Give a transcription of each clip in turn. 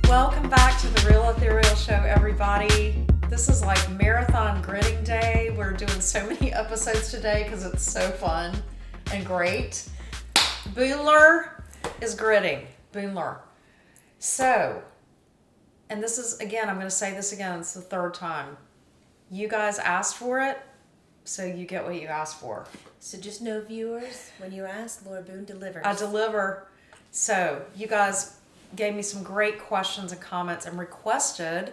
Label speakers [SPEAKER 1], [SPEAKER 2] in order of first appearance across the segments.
[SPEAKER 1] Welcome back to the Real Ethereal Show, everybody. This is like marathon gridding day. We're doing so many episodes today because it's so fun and great. Boonler is gridding. Boonler. So, and this is, again, I'm going to say this again, it's the third time. You guys asked for it, so you get what you asked for.
[SPEAKER 2] So just know, viewers, when you ask, Laura Boone delivers.
[SPEAKER 1] I deliver. So, you guys gave me some great questions and comments and requested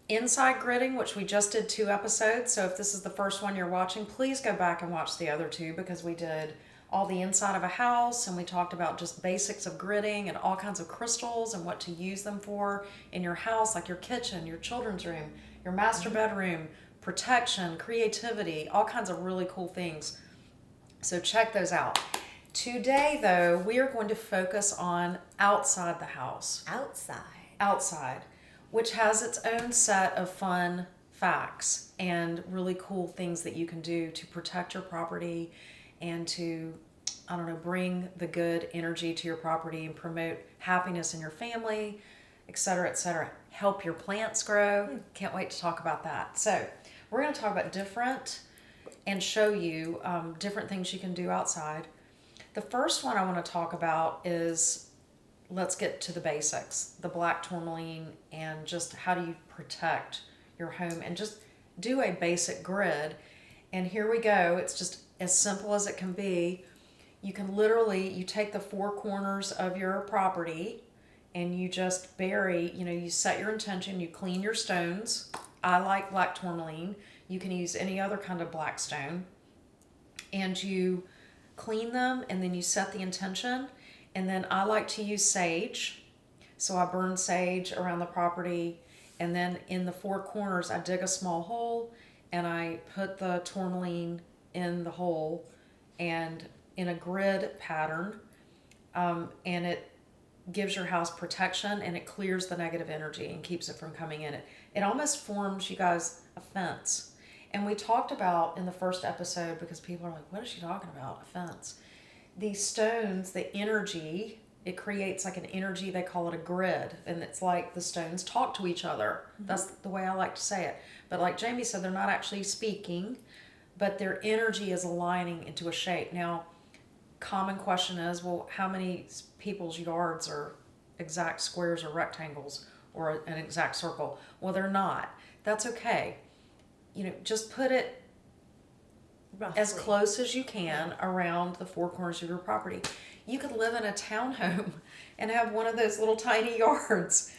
[SPEAKER 1] inside gridding, which we just did 2 episodes. So if this is the first one you're watching, please go back and watch the other 2 because we did all the inside of a house and we talked about just basics of gridding and all kinds of crystals and what to use them for in your house, like your kitchen, your children's room, your master bedroom, protection, creativity, all kinds of really cool things. So check those out. Today, though, we are going to focus on outside the house. Outside, which has its own set of fun facts and really cool things that you can do to protect your property and to, bring the good energy to your property and promote happiness in your family, etc., etc. Help your plants grow. Can't wait to talk about that. So we're going to talk about different and show you different things you can do outside. The first one I want to talk about is, let's get to the basics, the black tourmaline, and just how do you protect your home and just do a basic grid. And here we go. It's just as simple as it can be. You can literally, you take the 4 corners of your property and you just bury, you set your intention, you clean your stones. I like black tourmaline. You can use any other kind of black stone. And you clean them and then you set the intention. And then I like to use sage. So I burn sage around the property. And then in the 4 corners, I dig a small hole and I put the tourmaline in the hole and in a grid pattern. And it gives your house protection and it clears the negative energy and keeps it from coming in. It almost forms, you guys, a fence. And we talked about in the first episode, because people are like, what is she talking about? A fence. These stones, the energy, it creates like an energy, they call it a grid. And it's like the stones talk to each other. Mm-hmm. That's the way I like to say it. But like Jamie said, they're not actually speaking, but their energy is aligning into a shape. Now, common question is, well, how many people's yards are exact squares or rectangles or an exact circle? Well, they're not. That's okay. Just put it roughly as close as you can around the 4 corners of your property. You could live in a townhome and have one of those little tiny yards.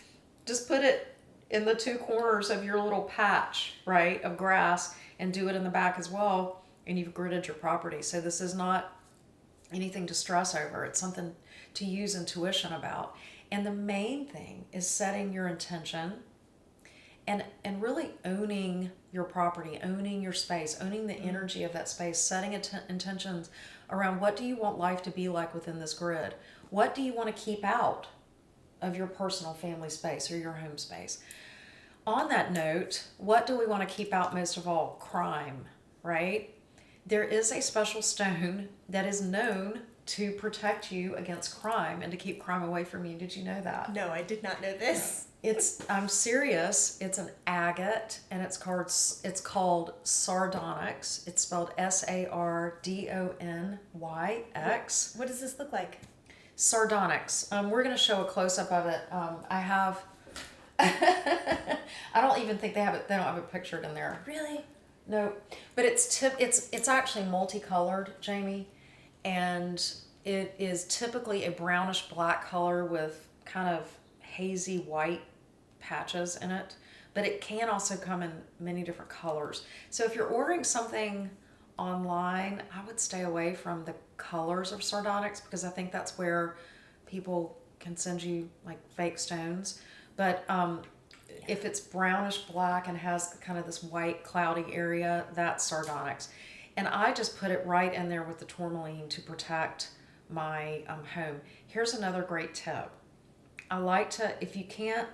[SPEAKER 1] Just put it in the 2 corners of your little patch, right, of grass, and do it in the back as well, and you've gridded your property. So this is not anything to stress over. It's something to use intuition about. And the main thing is setting your intention and really owning your property, owning your space, owning the energy of that space, setting intentions around what do you want life to be like within this grid? What do you want to keep out of your personal family space or your home space? On that note, what do we want to keep out most of all? Crime, right? There is a special stone that is known to protect you against crime and to keep crime away from you. Did you know that?
[SPEAKER 2] No, I did not know this.
[SPEAKER 1] I'm serious. It's an agate, and it's called Sardonyx. It's spelled Sardonyx.
[SPEAKER 2] What does this look like?
[SPEAKER 1] Sardonyx. We're going to show a close-up of it. I have... I don't even think they have it. They don't have it pictured in there.
[SPEAKER 2] Really?
[SPEAKER 1] No. But it's actually multicolored, Jamie, and it is typically a brownish black color with kind of hazy white patches in it, but it can also come in many different colors. So if you're ordering something online, I would stay away from the colors of Sardonyx because I think that's where people can send you like fake stones. But if it's brownish black and has kind of this white cloudy area, that's Sardonyx. And I just put it right in there with the tourmaline to protect my home. Here's another great tip. I like to, if you can't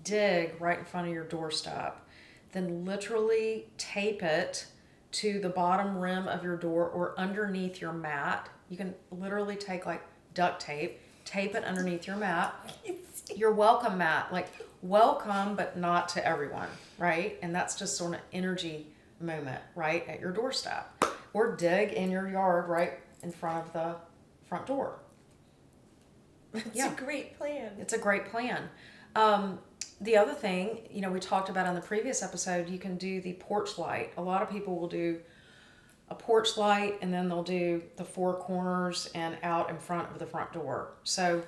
[SPEAKER 1] dig right in front of your doorstep, then literally tape it to the bottom rim of your door or underneath your mat. You can literally take like duct tape, tape it underneath your mat.
[SPEAKER 2] It's
[SPEAKER 1] You're welcome, Matt. Like, welcome, but not to everyone, right? And that's just sort of energy moment, right, at your doorstep. Or dig in your yard right in front of the front door.
[SPEAKER 2] It's a great plan.
[SPEAKER 1] It's a great plan. The other thing, we talked about on the previous episode, you can do the porch light. A lot of people will do a porch light and then they'll do the four corners and out in front of the front door. So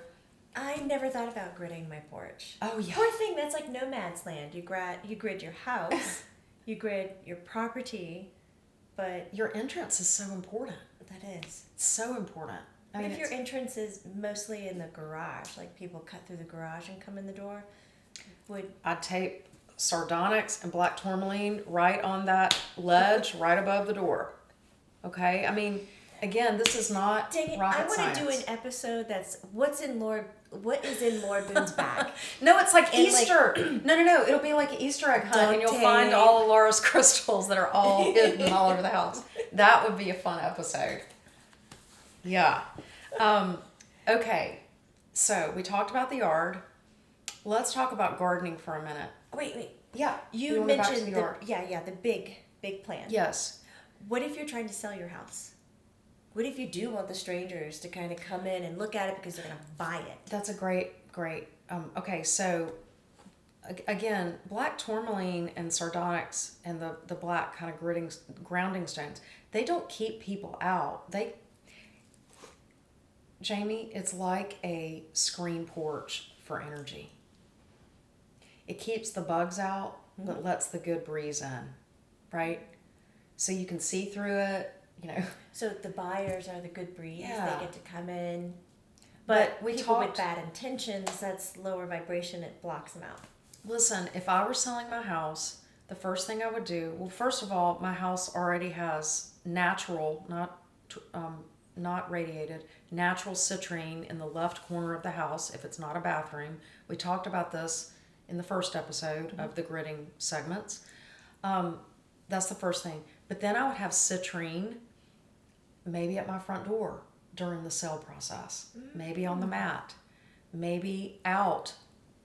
[SPEAKER 2] I never thought about gridding my porch.
[SPEAKER 1] Oh, yeah.
[SPEAKER 2] Poor thing, that's like no man's land. You grid your house, you grid your property, but
[SPEAKER 1] your entrance is so important.
[SPEAKER 2] that is.
[SPEAKER 1] It's so important.
[SPEAKER 2] I mean, if your entrance is mostly in the garage, like people cut through the garage and come in the door,
[SPEAKER 1] I'd tape Sardonyx and black tourmaline right on that ledge right above the door. Okay? I mean, again, this is not rocket science.
[SPEAKER 2] I want to do an episode that's what is in Lord Boone's bag.
[SPEAKER 1] No, it's like Easter. No. It'll be like an Easter egg hunt, and you'll find all of Laura's crystals that are all hidden all over the house. That would be a fun episode. Yeah. Okay. So we talked about the yard. Let's talk about gardening for a minute.
[SPEAKER 2] Wait.
[SPEAKER 1] Yeah.
[SPEAKER 2] You mentioned the big plan.
[SPEAKER 1] Yes.
[SPEAKER 2] What if you're trying to sell your house? What if you do want the strangers to kind of come in and look at it because they're going to buy it?
[SPEAKER 1] That's a great. Okay, so again, black tourmaline and sardonyx and the black kind of grounding stones, they don't keep people out. Jamie, it's like a screen porch for energy. It keeps the bugs out, but lets the good breeze in, right? So you can see through it,
[SPEAKER 2] So the buyers are the good breeze.
[SPEAKER 1] Yeah.
[SPEAKER 2] They get to come in. But
[SPEAKER 1] we
[SPEAKER 2] people
[SPEAKER 1] talked
[SPEAKER 2] with bad intentions, that's lower vibration. It blocks them out.
[SPEAKER 1] Listen, if I were selling my house, the first thing I would do, well, first of all, my house already has natural, not radiated, natural citrine in the left corner of the house if it's not a bathroom. We talked about this in the first episode of the gridding segments. That's the first thing. But then I would have citrine maybe at my front door during the sale process, maybe on the mat, maybe out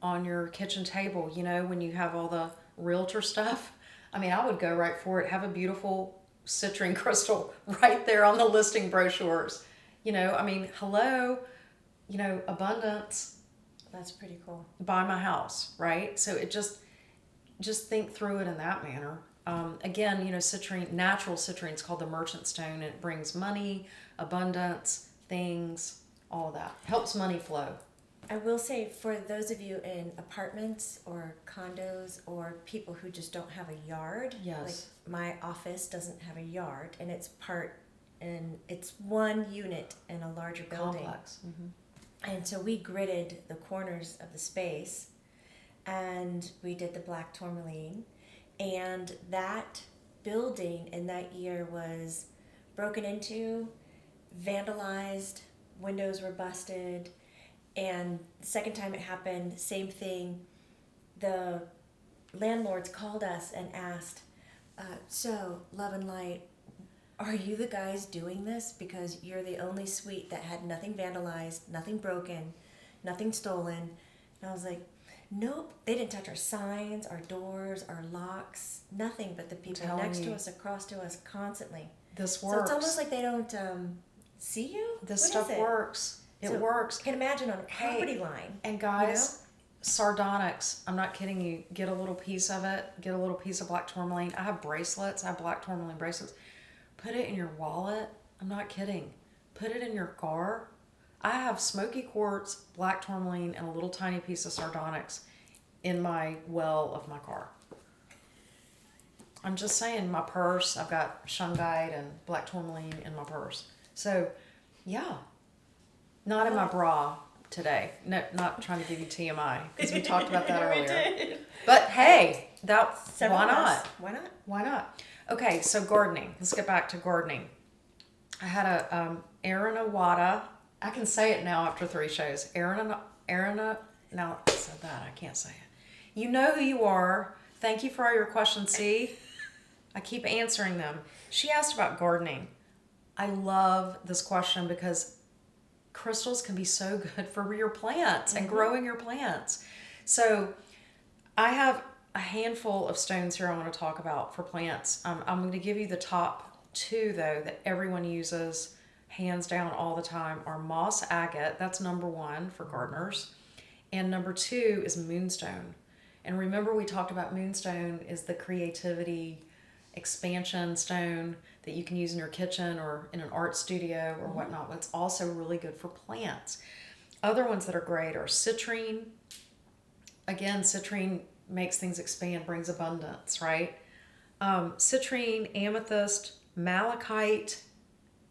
[SPEAKER 1] on your kitchen table, when you have all the realtor stuff. I mean, I would go right for it, have a beautiful citrine crystal right there on the listing brochures. Hello, abundance.
[SPEAKER 2] That's pretty cool.
[SPEAKER 1] Buy my house, right? So it just think through it in that manner. Again, citrine, natural citrine is called the merchant stone, and it brings money, abundance, things, all of that. Helps money flow.
[SPEAKER 2] I will say, for those of you in apartments or condos or people who just don't have a yard,
[SPEAKER 1] yes.
[SPEAKER 2] Like my office doesn't have a yard, and it's one unit in a larger building.
[SPEAKER 1] Complex. Mm-hmm.
[SPEAKER 2] And so we gridded the corners of the space, and we did the black tourmaline, and that building in that year was broken into, vandalized, windows were busted, and the second time it happened, same thing. The landlords called us and asked, so Love and Light, are you the guys doing this? Because you're the only suite that had nothing vandalized, nothing broken, nothing stolen. And I was like, nope, they didn't touch our signs, our doors, our locks, nothing but the people next to us, across to us, constantly.
[SPEAKER 1] This works.
[SPEAKER 2] So it's almost like they don't see you.
[SPEAKER 1] This stuff works. It works.
[SPEAKER 2] You can imagine on a property line.
[SPEAKER 1] And guys, Sardonyx, I'm not kidding you, get a little piece of it, get a little piece of black tourmaline. I have bracelets, I have black tourmaline bracelets. Put it in your wallet. I'm not kidding. Put it in your car. I have smoky quartz, black tourmaline, and a little tiny piece of Sardonyx in my well of my car. I'm just saying, my purse, I've got shungite and black tourmaline in my purse. So, yeah. Not in my bra today. No, not trying to give you TMI, because we talked about that earlier.
[SPEAKER 2] Did.
[SPEAKER 1] But hey, why not?
[SPEAKER 2] Why not?
[SPEAKER 1] Why not? Okay, so gardening. Let's get back to gardening. I had a Aranawada. I can say it now after 3 shows. Now I said that. I can't say it. You know who you are. Thank you for all your questions. See, I keep answering them. She asked about gardening. I love this question because crystals can be so good for your plants and growing your plants. So I have a handful of stones here I want to talk about for plants. I'm going to give you the top two, though, that everyone uses hands down all the time are moss agate. That's number one for gardeners. And number two is moonstone. And remember, we talked about moonstone is the creativity expansion stone that you can use in your kitchen or in an art studio or whatnot. But it's also really good for plants. Other ones that are great are citrine. Again, citrine makes things expand, brings abundance, right? Citrine, amethyst, malachite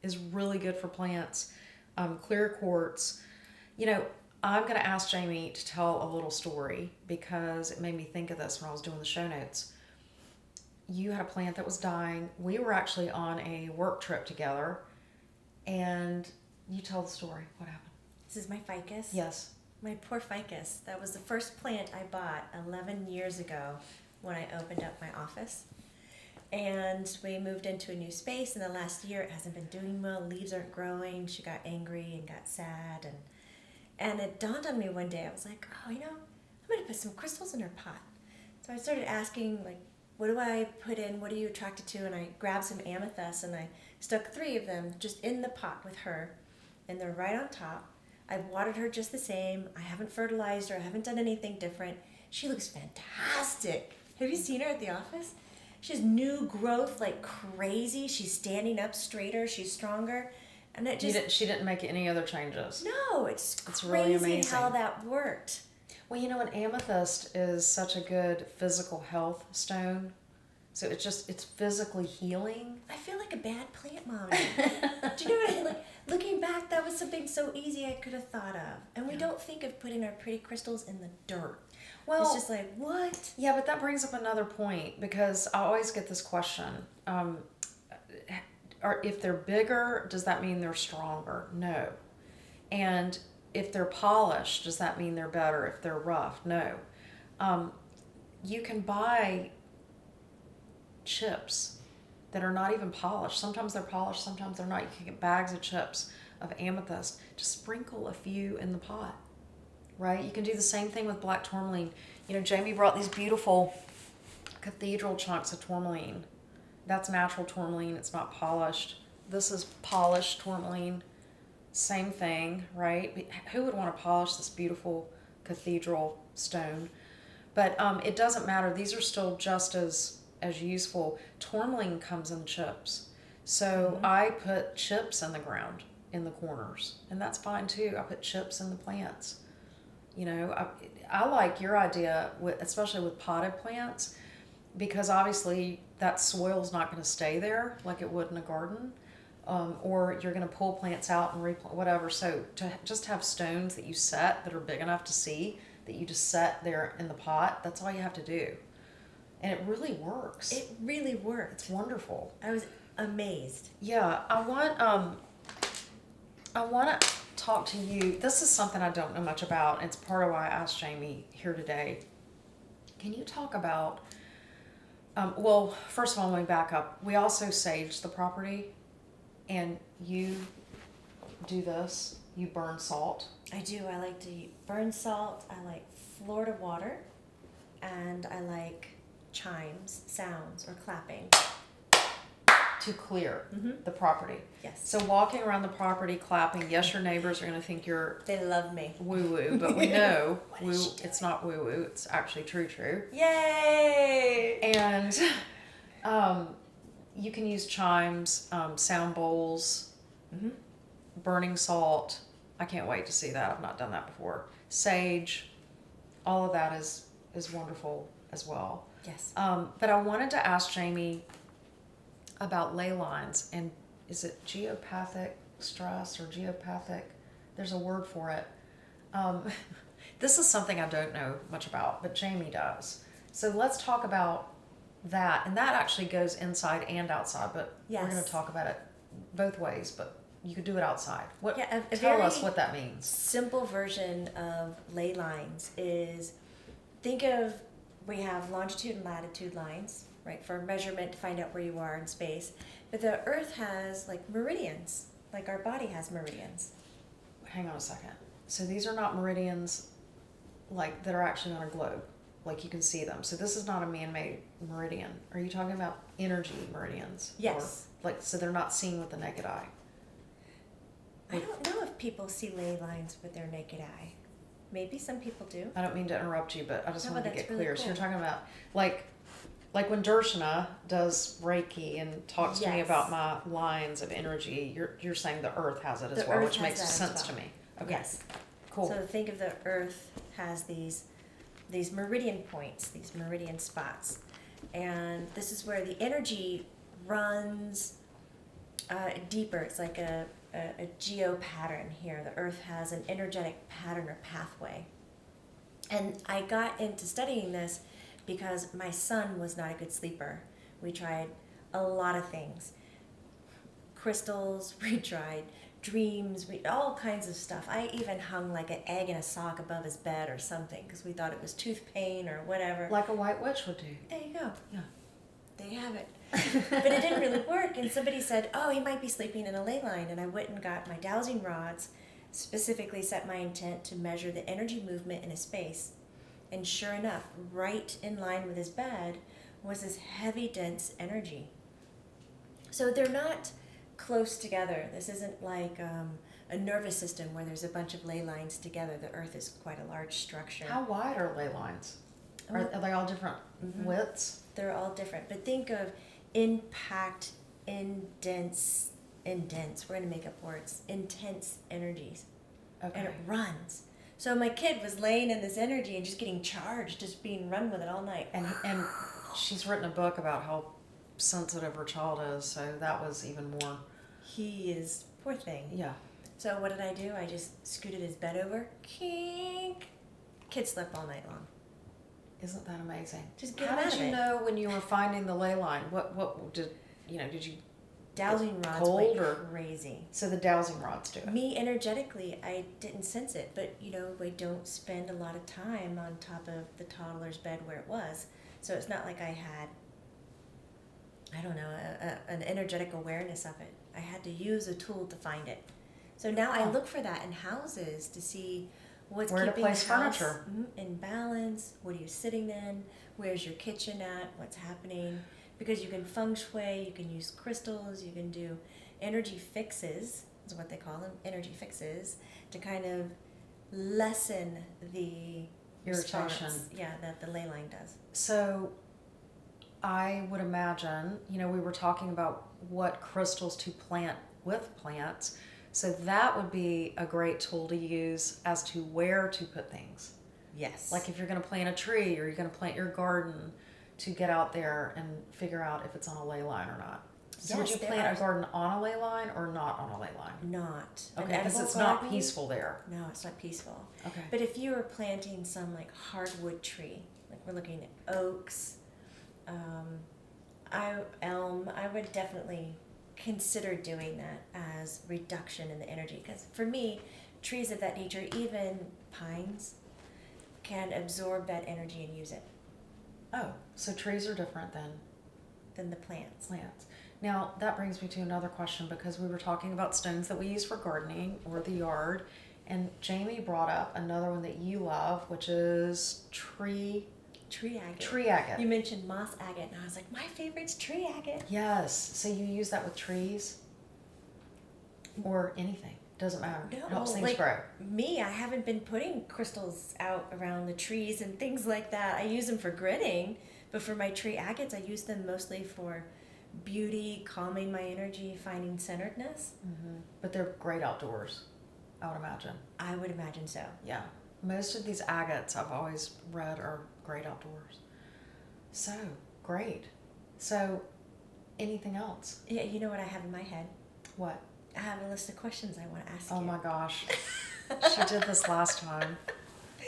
[SPEAKER 1] is really good for plants. Clear quartz. You know, I'm going to ask Jamie to tell a little story because it made me think of this when I was doing the show notes. You had a plant that was dying. We were actually on a work trip together, and you tell the story. What happened?
[SPEAKER 2] This is my ficus.
[SPEAKER 1] Yes.
[SPEAKER 2] My poor ficus. That was the first plant I bought 11 years ago when I opened up my office. And we moved into a new space. In the last year, it hasn't been doing well. Leaves aren't growing. She got angry and got sad. And it dawned on me one day. I was like, oh, you know, I'm going to put some crystals in her pot. So I started asking, like, what do I put in? What are you attracted to? And I grabbed some amethyst and I stuck 3 of them just in the pot with her. And they're right on top. I've watered her just the same. I haven't fertilized her. I haven't done anything different. She looks fantastic. Have you seen her at the office? She has new growth like crazy. She's standing up straighter. She's stronger. And it just...
[SPEAKER 1] She didn't make any other changes.
[SPEAKER 2] No, it's crazy
[SPEAKER 1] really amazing
[SPEAKER 2] how that worked.
[SPEAKER 1] Well, you know, an amethyst is such a good physical health stone. So it's physically healing.
[SPEAKER 2] I feel like a bad plant mommy. Do you know what I mean? Like, looking back, that was something so easy I could have thought of. And we don't think of putting our pretty crystals in the dirt. Well, it's just like, what?
[SPEAKER 1] Yeah, but that brings up another point because I always get this question. If they're bigger, does that mean they're stronger? No. And if they're polished, does that mean they're better? If they're rough? No. You can buy chips that are not even polished. Sometimes they're polished, sometimes they're not. You can get bags of chips of amethyst. Just sprinkle a few in the pot, right? You can do the same thing with black tourmaline. You know, Jamie brought these beautiful cathedral chunks of tourmaline. That's natural tourmaline. It's not polished. This is polished tourmaline. Same thing, right? Who would want to polish this beautiful cathedral stone? But it doesn't matter. These are still just as useful. Tourmaline comes in chips. So I put chips in the ground in the corners, and that's fine too. I put chips in the plants. You know, I like your idea, especially with potted plants, because obviously that soil's not going to stay there like it would in a garden, or you're going to pull plants out and replant, whatever. So to just have stones that you set that are big enough to see, that you just set there in the pot, that's all you have to do. And it really works.
[SPEAKER 2] It really worked.
[SPEAKER 1] It's wonderful.
[SPEAKER 2] I was amazed.
[SPEAKER 1] Yeah, I want to talk to you. This is something I don't know much about. It's part of why I asked Jamie here today. Can you talk about, well, first of all, let me back up. We also sage the property, and you do this. You burn salt.
[SPEAKER 2] I do. I like to burn salt. I like Florida water, and I like chimes, sounds, or clapping.
[SPEAKER 1] To clear the property.
[SPEAKER 2] Yes.
[SPEAKER 1] So walking around the property clapping, yes, your neighbors are going to think you're
[SPEAKER 2] They love me.
[SPEAKER 1] woo-woo, but we know it's not woo-woo, it's actually true.
[SPEAKER 2] Yay!
[SPEAKER 1] And you can use chimes, sound bowls, burning salt. I can't wait to see that. I've not done that before. Sage, all of that is wonderful as well.
[SPEAKER 2] Yes.
[SPEAKER 1] But I wanted to ask Jamie about ley lines, and is it geopathic stress or geopathic? There's a word for it. This is something I don't know much about, but Jamie does. So let's talk about that. And that actually goes inside and outside, but
[SPEAKER 2] Yes.
[SPEAKER 1] we're going to talk about it both ways, but you could do it outside.
[SPEAKER 2] Tell
[SPEAKER 1] us what that means.
[SPEAKER 2] Simple version of ley lines is, think of, we have longitude and latitude lines, right, for measurement to find out where you are in space. But the Earth has like meridians, like our body has meridians.
[SPEAKER 1] hang on a second. So these are not meridians like that are actually on a globe, like you can see them. So this is not a man-made meridian. Are you talking about energy meridians?
[SPEAKER 2] Yes.
[SPEAKER 1] Or, like, so they're not seen with the naked eye.
[SPEAKER 2] I don't know if people see ley lines with their naked eye. Maybe some people do.
[SPEAKER 1] I don't mean to interrupt you, but I just
[SPEAKER 2] No,
[SPEAKER 1] wanted to
[SPEAKER 2] that's
[SPEAKER 1] get
[SPEAKER 2] really
[SPEAKER 1] clear.
[SPEAKER 2] cool.
[SPEAKER 1] So you're talking about like when Darshana does Reiki and talks to me
[SPEAKER 2] Yes.
[SPEAKER 1] about my lines of energy, you're saying the earth has it as
[SPEAKER 2] The
[SPEAKER 1] well,
[SPEAKER 2] earth
[SPEAKER 1] which
[SPEAKER 2] has
[SPEAKER 1] makes
[SPEAKER 2] that as
[SPEAKER 1] sense
[SPEAKER 2] well.
[SPEAKER 1] to me. Okay.
[SPEAKER 2] Yes.
[SPEAKER 1] Cool.
[SPEAKER 2] So think of the earth has these meridian points, these meridian spots. And this is where the energy runs deeper. It's like a geo pattern here. The earth has an energetic pattern or pathway. And I got into studying this because my son was not a good sleeper. We tried a lot of things. Crystals, we tried dreams, all kinds of stuff. I even hung like an egg in a sock above his bed or something because we thought it was tooth pain or whatever.
[SPEAKER 1] Like a white witch would do.
[SPEAKER 2] There you go.
[SPEAKER 1] Yeah.
[SPEAKER 2] There you have it. But it didn't really work, and somebody said, oh, he might be sleeping in a ley line, and I went and got my dowsing rods, specifically set my intent to measure the energy movement in a space, and sure enough, right in line with his bed was this heavy, dense energy. So they're not close together. This isn't like a nervous system where there's a bunch of ley lines together. The earth is quite a large structure.
[SPEAKER 1] How wide are ley lines? Are they all different widths?
[SPEAKER 2] They're all different, but think of impact, indents, we're going to make up words, intense energies.
[SPEAKER 1] Okay.
[SPEAKER 2] And it runs. So my kid was laying in this energy and just getting charged, just being run with it all night.
[SPEAKER 1] And she's written a book about how sensitive her child is, so that was even more.
[SPEAKER 2] He is, poor thing.
[SPEAKER 1] Yeah.
[SPEAKER 2] So what did I do? I just scooted his bed over. Kink. Kid slept all night long.
[SPEAKER 1] Isn't that amazing?
[SPEAKER 2] Just get
[SPEAKER 1] How
[SPEAKER 2] him out
[SPEAKER 1] did
[SPEAKER 2] of
[SPEAKER 1] you
[SPEAKER 2] it.
[SPEAKER 1] know when you were finding the ley line? What did you?
[SPEAKER 2] Dowsing rods
[SPEAKER 1] Cold
[SPEAKER 2] went
[SPEAKER 1] or-
[SPEAKER 2] crazy.
[SPEAKER 1] So the dowsing rods do it.
[SPEAKER 2] Me, energetically, I didn't sense it, but we don't spend a lot of time on top of the toddler's bed where it was. So it's not like I had, I don't know, an energetic awareness of it. I had to use a tool to find it. So now I
[SPEAKER 1] Oh.
[SPEAKER 2] look for that in houses to see what's
[SPEAKER 1] Where to
[SPEAKER 2] keeping
[SPEAKER 1] place
[SPEAKER 2] the house
[SPEAKER 1] furniture.
[SPEAKER 2] in balance. What are you sitting in? Where's your kitchen at? What's happening? Because you can feng shui, you can use crystals, you can do energy fixes, is what they call them, energy fixes, to kind of lessen the
[SPEAKER 1] Irritation.
[SPEAKER 2] response, that the ley line does.
[SPEAKER 1] So I would imagine, we were talking about what crystals to plant with plants. So that would be a great tool to use as to where to put things.
[SPEAKER 2] Yes.
[SPEAKER 1] Like if you're going to plant a tree or you're going to plant your garden, to get out there and figure out if it's on a ley line or not. So would
[SPEAKER 2] Yes,
[SPEAKER 1] you
[SPEAKER 2] there
[SPEAKER 1] plant
[SPEAKER 2] are-
[SPEAKER 1] a garden on a ley line or not on a ley line?
[SPEAKER 2] not. An
[SPEAKER 1] Okay, because
[SPEAKER 2] edible
[SPEAKER 1] it's not
[SPEAKER 2] garden?
[SPEAKER 1] peaceful there.
[SPEAKER 2] No, it's not peaceful.
[SPEAKER 1] Okay.
[SPEAKER 2] But if you were planting some like hardwood tree, like we're looking at oaks, elm, I would definitely consider doing that as reduction in the energy. Because for me, trees of that nature, even pines, can absorb that energy and use it
[SPEAKER 1] Oh, so trees are different than
[SPEAKER 2] than the plants.
[SPEAKER 1] plants. Now, that brings me to another question because we were talking about stones that we use for gardening or the yard. And Jamie brought up another one that you love, which is tree agate.
[SPEAKER 2] You mentioned moss agate, and I was like, my favorite's tree agate.
[SPEAKER 1] Yes. So you use that with trees or anything. Doesn't matter.
[SPEAKER 2] No,
[SPEAKER 1] It helps things
[SPEAKER 2] like
[SPEAKER 1] grow.
[SPEAKER 2] me, I haven't been putting crystals out around the trees and things like that. I use them for gridding, but for my tree agates, I use them mostly for beauty, calming my energy, finding centeredness.
[SPEAKER 1] But they're great outdoors, I would imagine.
[SPEAKER 2] I would imagine so.
[SPEAKER 1] Yeah. Most of these agates I've always read are great outdoors. So, great. So, anything else?
[SPEAKER 2] Yeah, you know what I have in my head?
[SPEAKER 1] What?
[SPEAKER 2] I have a list of questions I want to ask
[SPEAKER 1] Oh
[SPEAKER 2] you.
[SPEAKER 1] my gosh. She did this last time.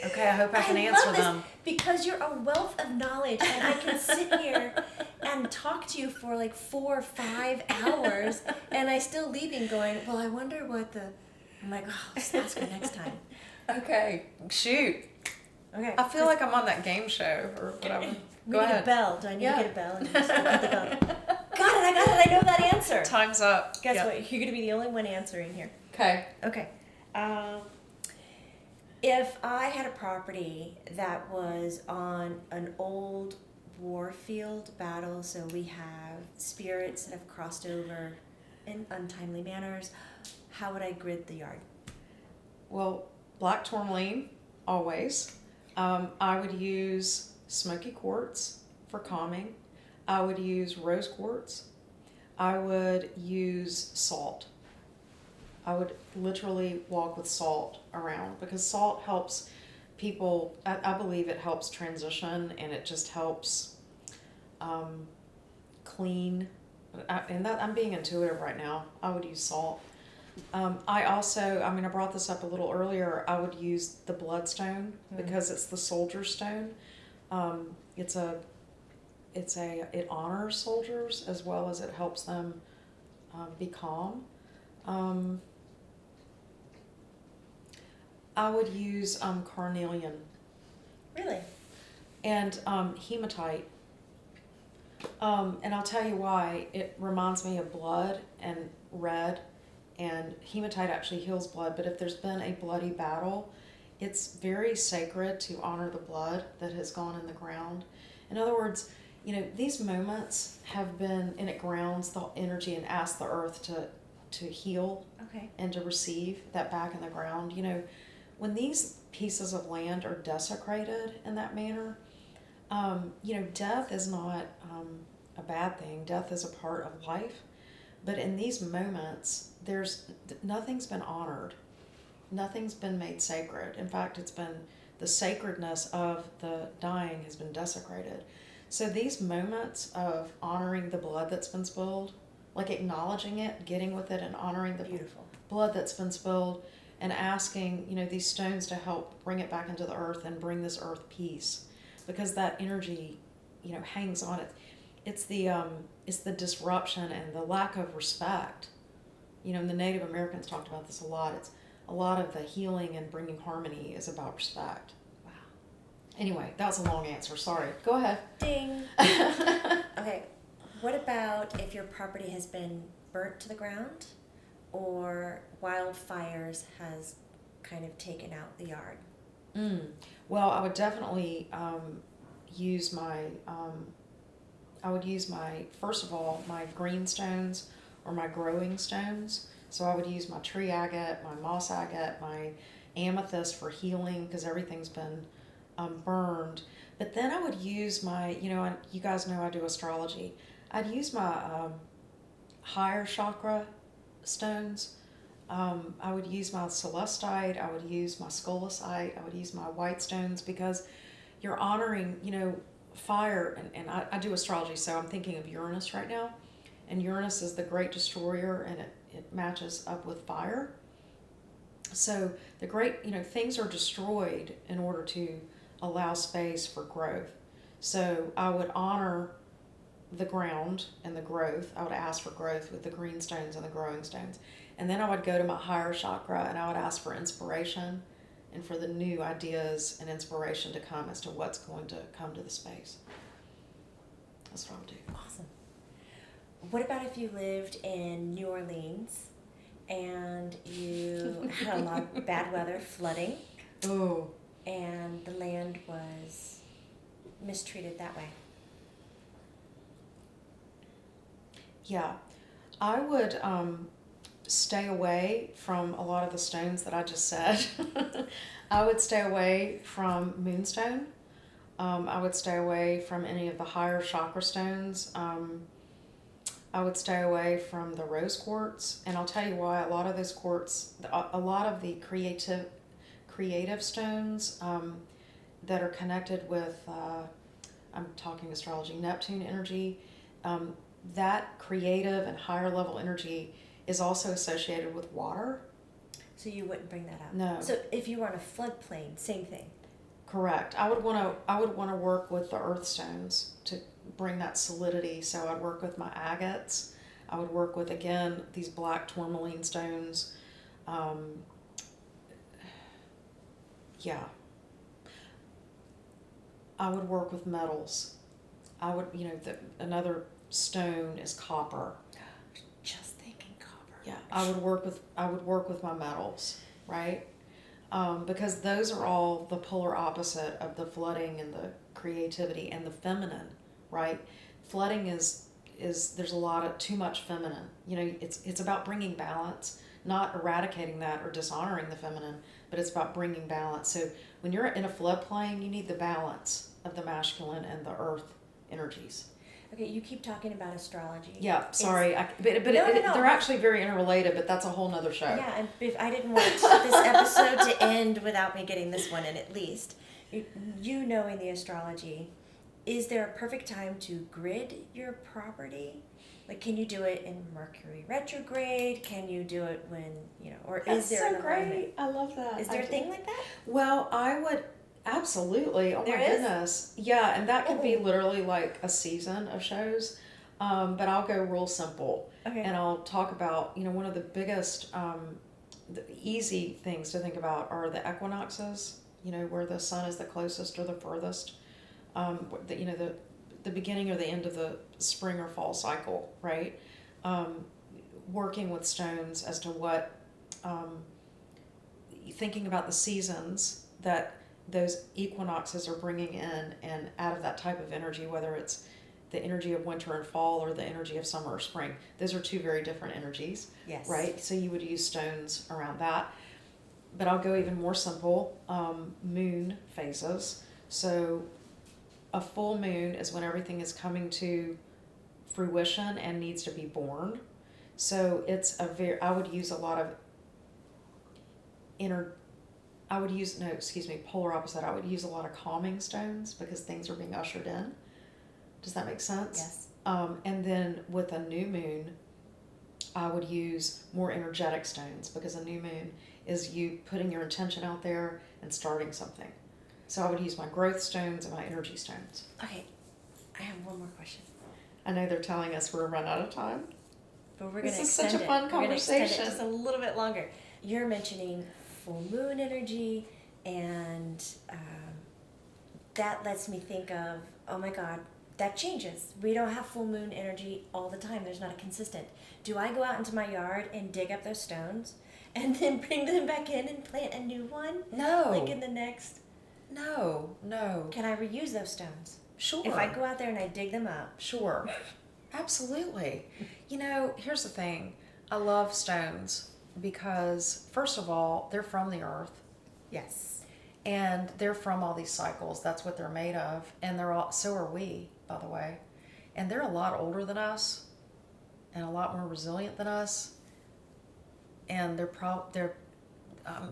[SPEAKER 1] Okay, I hope I can
[SPEAKER 2] love
[SPEAKER 1] answer
[SPEAKER 2] this
[SPEAKER 1] them.
[SPEAKER 2] because you're a wealth of knowledge, and I can sit here and talk to you for like 4 or 5 hours, and I still leaving going, well, I wonder what the... I'm like, oh, let's ask her next time.
[SPEAKER 1] Okay, shoot.
[SPEAKER 2] Okay.
[SPEAKER 1] I feel like I'm on that game show or whatever.
[SPEAKER 2] We
[SPEAKER 1] Go
[SPEAKER 2] need
[SPEAKER 1] ahead.
[SPEAKER 2] a bell. Do I need
[SPEAKER 1] Yeah.
[SPEAKER 2] to get a bell? And just open the bell. Got it. I know that answer.
[SPEAKER 1] Time's up.
[SPEAKER 2] Guess
[SPEAKER 1] Yeah.
[SPEAKER 2] what? You're going to be the only one answering here.
[SPEAKER 1] Okay.
[SPEAKER 2] Okay. Um, if I had a property that was on an old warfield battle, so we have spirits that have crossed over in untimely manners, how would I grid the yard?
[SPEAKER 1] Well, black tourmaline, always. I would use smoky quartz for calming. I would use rose quartz. I would use salt. I would literally walk with salt around because salt helps people. I believe it helps transition and it just helps clean. And that I'm being intuitive right now. I would use salt. I also, I brought this up a little earlier. I would use the Bloodstone because it's the soldier stone. It's a, it honors soldiers as well as it helps them be calm. I would use carnelian
[SPEAKER 2] Really?
[SPEAKER 1] and hematite. And I'll tell you why. It reminds me of blood and red, and hematite actually heals blood. But if there's been a bloody battle, it's very sacred to honor the blood that has gone in the ground. In other words, these moments have been, and it grounds the energy and asks the earth to heal and to receive that back in the ground. When these pieces of land are desecrated in that manner, death is not a bad thing. Death is a part of life. But in these moments, nothing's been honored. Nothing's been made sacred. In fact, it's been the sacredness of the dying has been desecrated. So these moments of honoring the blood that's been spilled, like acknowledging it, getting with it, and honoring the blood that's been spilled, and asking, these stones to help bring it back into the earth and bring this earth peace, because that energy, hangs on it. It's the disruption and the lack of respect. The Native Americans talked about this a lot. It's a lot of the healing and bringing harmony is about respect.
[SPEAKER 2] Wow.
[SPEAKER 1] Anyway, that was a long answer. Sorry. Go ahead.
[SPEAKER 2] Ding. Okay. What about if your property has been burnt to the ground or wildfires has kind of taken out the yard?
[SPEAKER 1] Well, I would definitely use my first of all, my green stones or my growing stones. So I would use my tree agate, my moss agate, my amethyst for healing because everything's been burned. But then I would use my, you guys know I do astrology. I'd use my higher chakra stones. I would use my celestite. I would use my scolasite. I would use my white stones because you're honoring, fire. And I do astrology, so I'm thinking of Uranus right now. And Uranus is the great destroyer, and it matches up with fire. So the great, things are destroyed in order to allow space for growth. So I would honor the ground and the growth. I would ask for growth with the green stones and the growing stones. And then I would go to my higher chakra and I would ask for inspiration and for the new ideas and inspiration to come as to what's going to come to the space. That's what I would do.
[SPEAKER 2] Awesome. What about if you lived in New Orleans and you had a lot of bad weather, flooding,
[SPEAKER 1] Oh.
[SPEAKER 2] and the land was mistreated that way?
[SPEAKER 1] Yeah. I would stay away from a lot of the stones that I just said. I would stay away from Moonstone. I would stay away from any of the higher chakra stones. I would stay away from the rose quartz. And I'll tell you why. A lot of those quartz, a lot of the creative stones that are connected with, I'm talking astrology, Neptune energy, that creative and higher level energy is also associated with water.
[SPEAKER 2] So you wouldn't bring that up?
[SPEAKER 1] No.
[SPEAKER 2] So if you were on a floodplain, same thing?
[SPEAKER 1] Correct. I would want to work with the earth stones to bring that solidity. So I'd work with my agates. I would work with, again, these black tourmaline stones. Yeah. I would work with metals. I would, another stone is copper.
[SPEAKER 2] Just thinking copper.
[SPEAKER 1] Yeah, I would work with my metals. right? Because those are all the polar opposite of the flooding and the creativity and the feminine, right? Flooding is there's a lot of too much feminine. You know, it's about bringing balance, not eradicating that or dishonoring the feminine, but it's about bringing balance. So when you're in a floodplain, you need the balance of the masculine and the earth energies.
[SPEAKER 2] Okay, you keep talking about astrology.
[SPEAKER 1] Yeah, sorry, but
[SPEAKER 2] No.
[SPEAKER 1] they're actually very interrelated, but that's a whole nother show.
[SPEAKER 2] Yeah, and if I didn't want this episode to end without me getting this one in at least. You knowing the astrology, is there a perfect time to grid your property? Like, can you do it in Mercury retrograde? Can you do it when, or
[SPEAKER 1] That's
[SPEAKER 2] is there
[SPEAKER 1] so
[SPEAKER 2] an
[SPEAKER 1] great.
[SPEAKER 2] alignment?
[SPEAKER 1] I love that.
[SPEAKER 2] Is there a thing like that?
[SPEAKER 1] Well, I would absolutely. Oh
[SPEAKER 2] There
[SPEAKER 1] my
[SPEAKER 2] is?
[SPEAKER 1] goodness. Yeah, and that could be literally like a season of shows. But I'll go real simple.
[SPEAKER 2] Okay.
[SPEAKER 1] And I'll talk about, one of the biggest, the easy things to think about are the equinoxes, where the sun is the closest or the furthest. The beginning or the end of the spring or fall cycle, right? Working with stones as to what, thinking about the seasons that those equinoxes are bringing in and out of that type of energy, whether it's the energy of winter and fall or the energy of summer or spring. Those are two very different energies,
[SPEAKER 2] Yes.
[SPEAKER 1] right? So you would use stones around that. But I'll go even more simple, moon phases. So a full moon is when everything is coming to fruition and needs to be born. So it's I would use a lot of polar opposite. I would use a lot of calming stones because things are being ushered in. Does that make sense?
[SPEAKER 2] Yes.
[SPEAKER 1] And then with a new moon, I would use more energetic stones because a new moon is you putting your intention out there and starting something. So I would use my growth stones and my energy stones.
[SPEAKER 2] Okay, I have one more question.
[SPEAKER 1] I know they're telling us we're run out of time.
[SPEAKER 2] But we're going to
[SPEAKER 1] This is
[SPEAKER 2] extend
[SPEAKER 1] such a fun
[SPEAKER 2] We're gonna extend
[SPEAKER 1] conversation.
[SPEAKER 2] it just a little bit longer. You're mentioning full moon energy, and that lets me think of, oh my God, that changes. We don't have full moon energy all the time. There's not a consistent. Do I go out into my yard and dig up those stones and then bring them back in and plant a new one?
[SPEAKER 1] No.
[SPEAKER 2] Like in the next...
[SPEAKER 1] No.
[SPEAKER 2] Can I reuse those stones?
[SPEAKER 1] Sure.
[SPEAKER 2] If I go out there and I dig them up.
[SPEAKER 1] Sure. Absolutely. Here's the thing. I love stones because, first of all, they're from the earth.
[SPEAKER 2] Yes.
[SPEAKER 1] And they're from all these cycles. That's what they're made of. And so are we, by the way. And they're a lot older than us and a lot more resilient than us. And I'm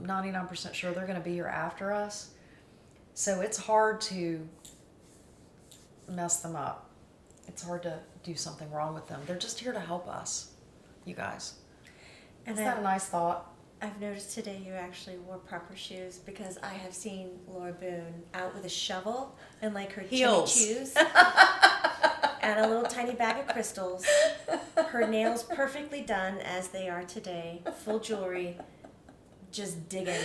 [SPEAKER 1] 99% sure they're going to be here after us. So it's hard to mess them up. It's hard to do something wrong with them. They're just here to help us, you guys.
[SPEAKER 2] And
[SPEAKER 1] Isn't that a nice thought?
[SPEAKER 2] I've noticed today you actually wore proper shoes because I have seen Laura Boone out with a shovel and like her
[SPEAKER 1] Heels.
[SPEAKER 2] Jimmy Choos and a little tiny bag of crystals. Her nails perfectly done as they are today, full jewelry, just digging,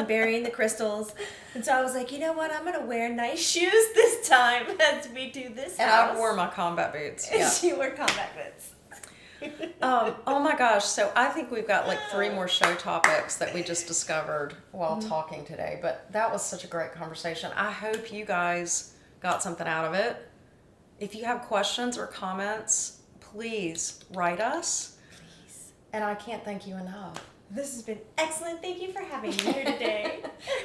[SPEAKER 2] burying the crystals. And so I was like, you know what? I'm going to wear nice shoes this time as we do this
[SPEAKER 1] And
[SPEAKER 2] house.
[SPEAKER 1] I wore my combat boots.
[SPEAKER 2] And
[SPEAKER 1] Yeah.
[SPEAKER 2] she wore combat boots.
[SPEAKER 1] Oh my gosh. So I think we've got like 3 more show topics that we just discovered while talking today. But that was such a great conversation. I hope you guys got something out of it. If you have questions or comments, please write us.
[SPEAKER 2] Please.
[SPEAKER 1] And I can't thank you enough.
[SPEAKER 2] This has been excellent. Thank you for having me here today.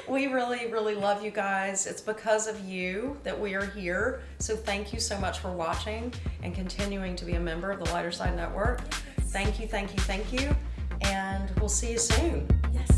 [SPEAKER 1] We really, really love you guys. It's because of you that we are here. So thank you so much for watching and continuing to be a member of the Lighter Side Network.
[SPEAKER 2] Yes.
[SPEAKER 1] Thank you. And we'll see you soon.
[SPEAKER 2] Yes.